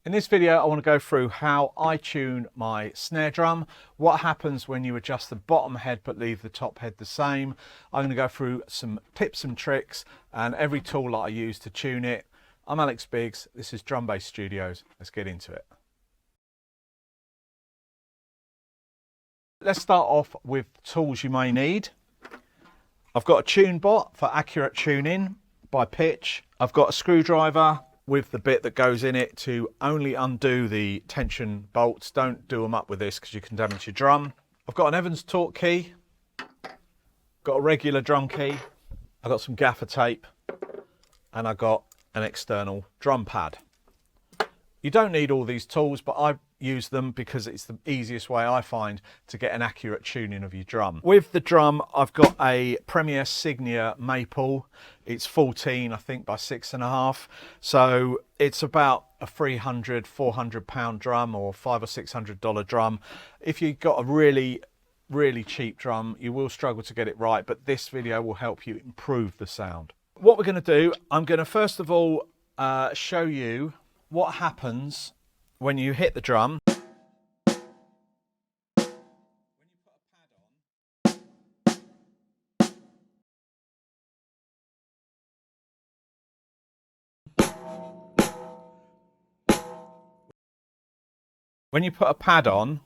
In this video, I want to go through how I tune my snare drum, what happens when you adjust the bottom head but leave the top head the same. I'm going to go through some tips and tricks and every tool that I use to tune it. I'm Alex Biggs, this is Drum Bass Studios. Let's get into it. Let's start off with tools you may need. I've got a tune bot for accurate tuning by pitch. I've got a screwdriver with the bit that goes in it to only undo the tension bolts. Don't do them up with this because you can damage your drum. I've got an Evans torque key, got a regular drum key, I've got some gaffer tape, and I've got an external drum pad. You don't need all these tools, but I use them because it's the easiest way I find to get an accurate tuning of your drum. With the drum, I've got a Premier Signia maple. It's 14, I think, by 6.5. So it's about a 300, 400 pound drum or $500 or $600 drum. If you've got a really cheap drum, you will struggle to get it right, but this video will help you improve the sound. What we're going to do, I'm going to first of all show you what happens when you hit the drum. When you put a pad on,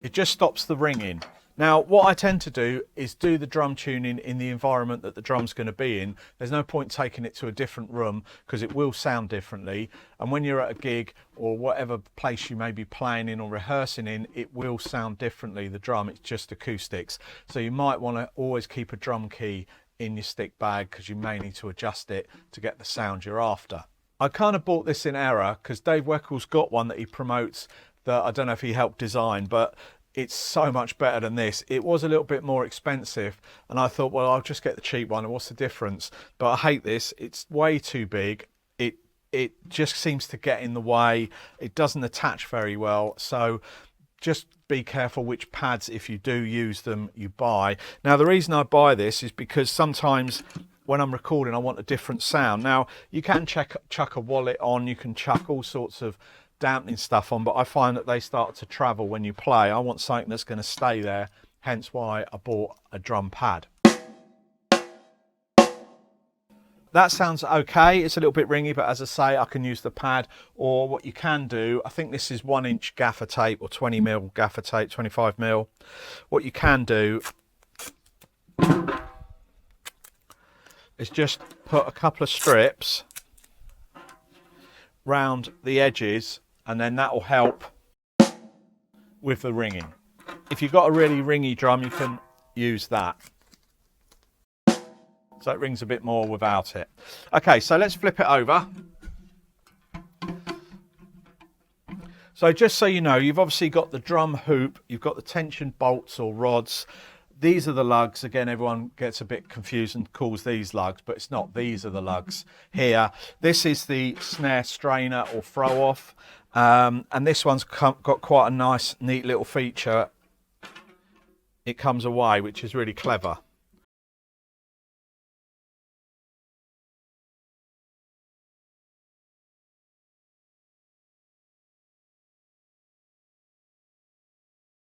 it just stops the ringing. Now, what I tend to do is do the drum tuning in the environment that the drum's going to be in. There's no point taking it to a different room because it will sound differently. And when you're at a gig or whatever place you may be playing in or rehearsing in, it will sound differently, the drum. It's just acoustics. So you might want to always keep a drum key in your stick bag because you may need to adjust it to get the sound you're after. I kind of bought this in error because Dave Weckle's got one that he promotes that I don't know if he helped design, but it's so much better than this. It was a little bit more expensive and I thought, well, I'll just get the cheap one and what's the difference? But I hate this. It's way too big. It just seems to get in the way. It doesn't attach very well. So just be careful which pads, if you do use them, you buy. Now, the reason I buy this is because sometimes when I'm recording, I want a different sound. Now, you can chuck a wallet on, you can chuck all sorts of dampening stuff on, but I find that they start to travel when you play. I want something that's going to stay there, hence why I bought a drum pad. That sounds okay. It's a little bit ringy, but as I say, I can use the pad, or what you can do, I think this is 1-inch gaffer tape or 20mm gaffer tape, 25mm. What you can do is just put a couple of strips round the edges, and then that will help with the ringing. If you've got a really ringy drum, you can use that. So it rings a bit more without it. Okay, so let's flip it over. So just so you know, you've obviously got the drum hoop, you've got the tension bolts or rods. These are the lugs. Again, everyone gets a bit confused and calls these lugs, but it's not. These are the lugs here. This is the snare strainer or throw off. And this one's got quite a nice, neat little feature. It comes away, which is really clever.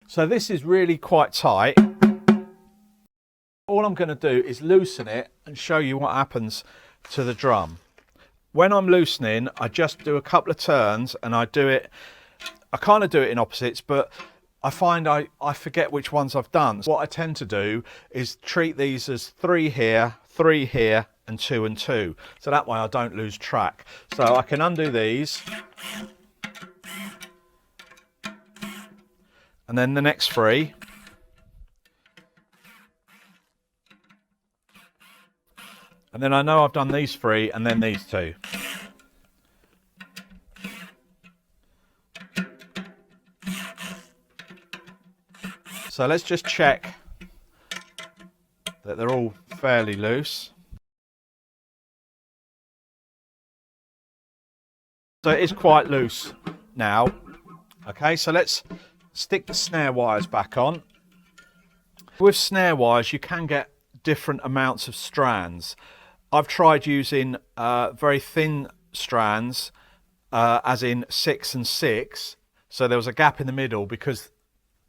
So this is really quite tight. All I'm going to do is loosen it and show you what happens to the drum. When I'm loosening, I just do a couple of turns and I kind of do it in opposites, but I find I forget which ones I've done. So what I tend to do is treat these as 3 here, 3 here, and 2 and 2. So that way I don't lose track. So I can undo these. And then the next 3. And then I know I've done these 3 and then these 2. So let's just check that they're all fairly loose. So it is quite loose now. Okay, so let's stick the snare wires back on. With snare wires, you can get different amounts of strands. I've tried using very thin strands as in 6 and 6. So there was a gap in the middle because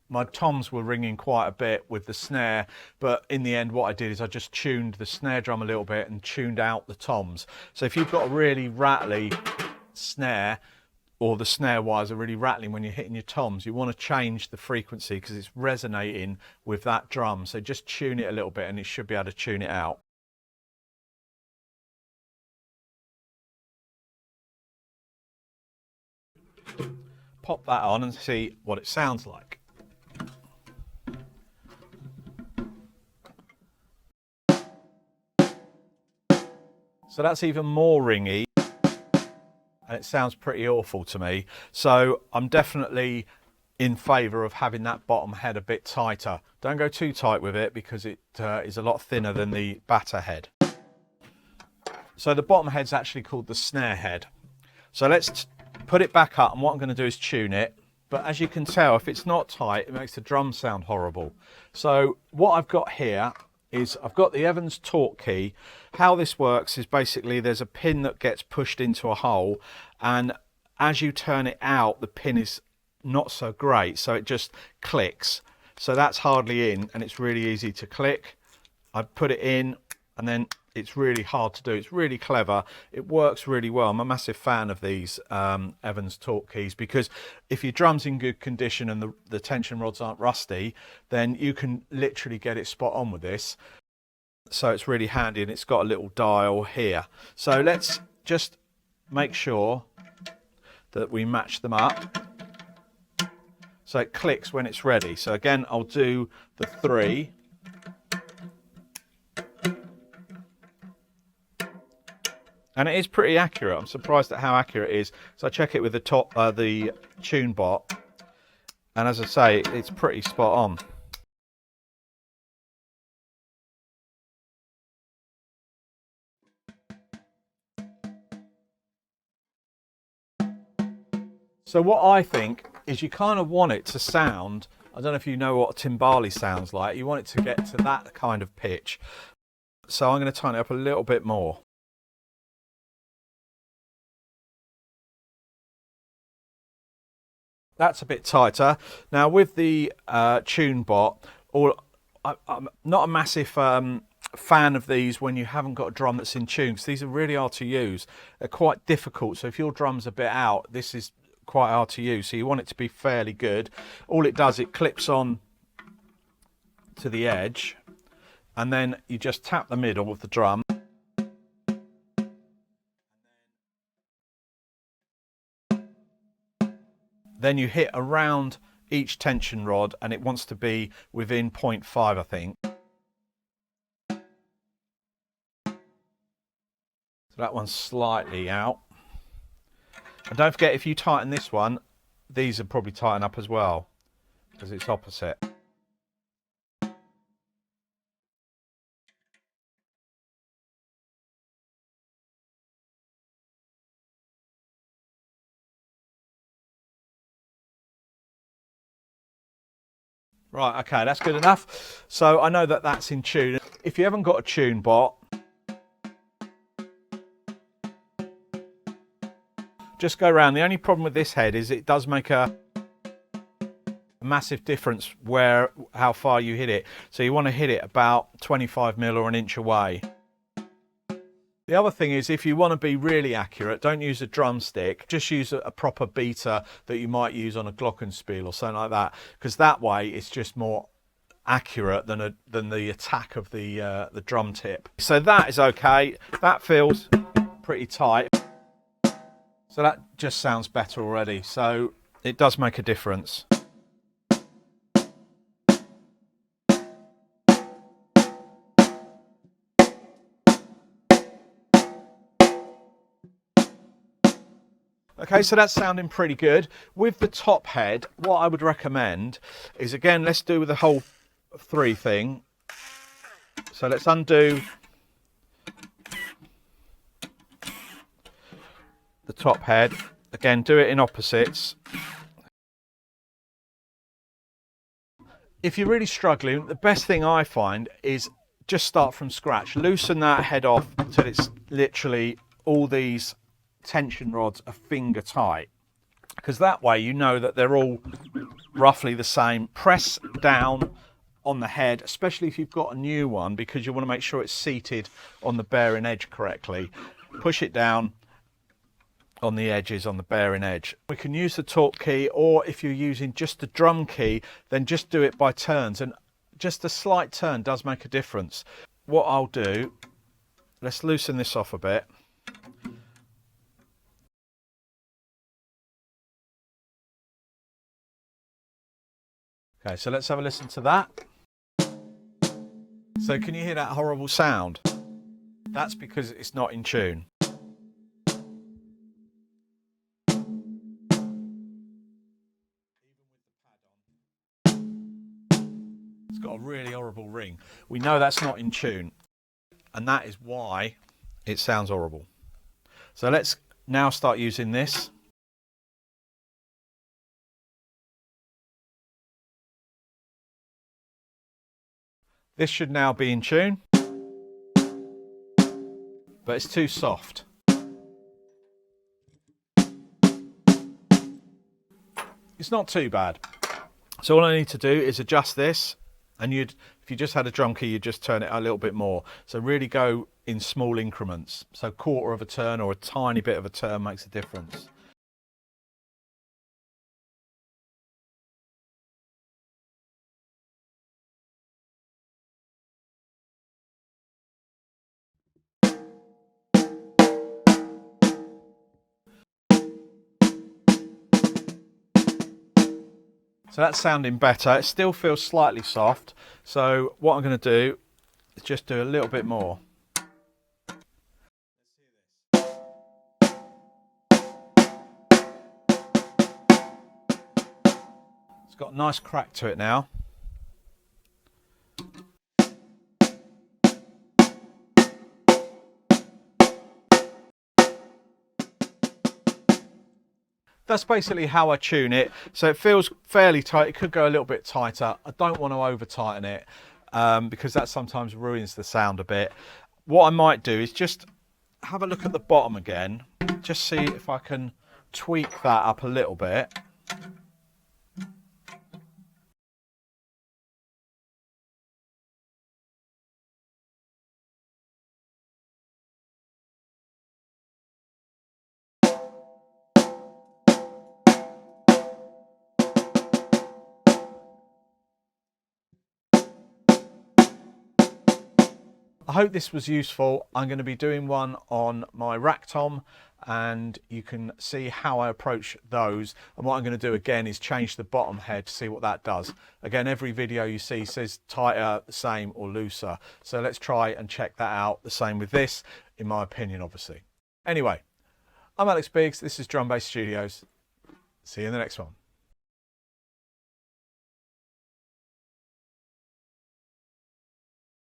my toms were ringing quite a bit with the snare, but in the end what I did is I just tuned the snare drum a little bit and tuned out the toms. So if you've got a really rattly snare, or the snare wires are really rattling when you're hitting your toms, you want to change the frequency because it's resonating with that drum. So just tune it a little bit and it should be able to tune it out. Pop that on and see what it sounds like. So that's even more ringy, and it sounds pretty awful to me. So I'm definitely in favour of having that bottom head a bit tighter. Don't go too tight with it because it is a lot thinner than the batter head. So the bottom head's actually called the snare head. So let's put it back up, and what I'm going to do is tune it. But as you can tell, if it's not tight, it makes the drum sound horrible. So what I've got here is I've got the Evans torque key. How this works is basically there's a pin that gets pushed into a hole, and as you turn it out, the pin is not so great, so it just clicks. So that's hardly in, and it's really easy to click. I put it in, and then it's really hard to do. It's really clever. It works really well. I'm a massive fan of these Evans torque keys, because if your drum's in good condition and the tension rods aren't rusty, then you can literally get it spot on with this. So it's really handy, and it's got a little dial here. So let's just make sure that we match them up so it clicks when it's ready. So again, I'll do the 3. And it is pretty accurate. I'm surprised at how accurate it is. So I check it with the tune bot, and as I say, it's pretty spot on. So what I think is you kind of want it to sound, I don't know if you know what a timbali sounds like, you want it to get to that kind of pitch. So I'm going to tighten it up a little bit more. That's a bit tighter. Now with the tune bot, I'm not a massive fan of these when you haven't got a drum that's in tune, because these are really hard to use. They're quite difficult, so if your drum's a bit out, this is quite hard to use, so you want it to be fairly good. All it does, it clips on to the edge, and then you just tap the middle of the drum. Then you hit around each tension rod, and it wants to be within 0.5, I think. So that one's slightly out. And don't forget, if you tighten this one, these will probably tighten up as well, because it's opposite. Right, okay, that's good enough. So I know that that's in tune. If you haven't got a tune bot, just go around. The only problem with this head is it does make a massive difference how far you hit it. So you want to hit it about 25mm or an inch away. The other thing is, if you want to be really accurate, don't use a drumstick, just use a proper beater that you might use on a glockenspiel or something like that, because that way it's just more accurate than the attack of the drum tip. So that is okay. That feels pretty tight. So that just sounds better already. So it does make a difference. Okay, so that's sounding pretty good. With the top head, what I would recommend is, again, let's do the whole 3 thing. So let's undo the top head. Again, do it in opposites. If you're really struggling, the best thing I find is just start from scratch. Loosen that head off until it's literally all these tension rods are finger tight, because that way you know that they're all roughly the same. Press down on the head, especially if you've got a new one, because you want to make sure it's seated on the bearing edge correctly. Push it down on the edges, on the bearing edge. We can use the torque key, or if you're using just the drum key, then just do it by turns, and just a slight turn does make a difference. What I'll do, let's loosen this off a bit. Okay, so let's have a listen to that. So can you hear that horrible sound? That's because it's not in tune. It's got a really horrible ring. We know that's not in tune, and that is why it sounds horrible. So let's now start using this. This should now be in tune, but it's too soft. It's not too bad. So all I need to do is adjust this, and if you just had a drum key, you'd just turn it a little bit more. So really go in small increments. So quarter of a turn or a tiny bit of a turn makes a difference. So that's sounding better. It still feels slightly soft. So what I'm going to do is just do a little bit more. It's got a nice crack to it now. That's basically how I tune it. So it feels fairly tight. It could go a little bit tighter. I don't want to over tighten it because that sometimes ruins the sound a bit. What I might do is just have a look at the bottom again. Just see if I can tweak that up a little bit. I hope this was useful. I'm going to be doing one on my rack tom, and you can see how I approach those. And what I'm going to do again is change the bottom head to see what that does. Again, every video you see says tighter, the same, or looser. So let's try and check that out. The same with this, in my opinion, obviously. Anyway, I'm Alex Biggs. This is Drum Bass Studios. See you in the next one.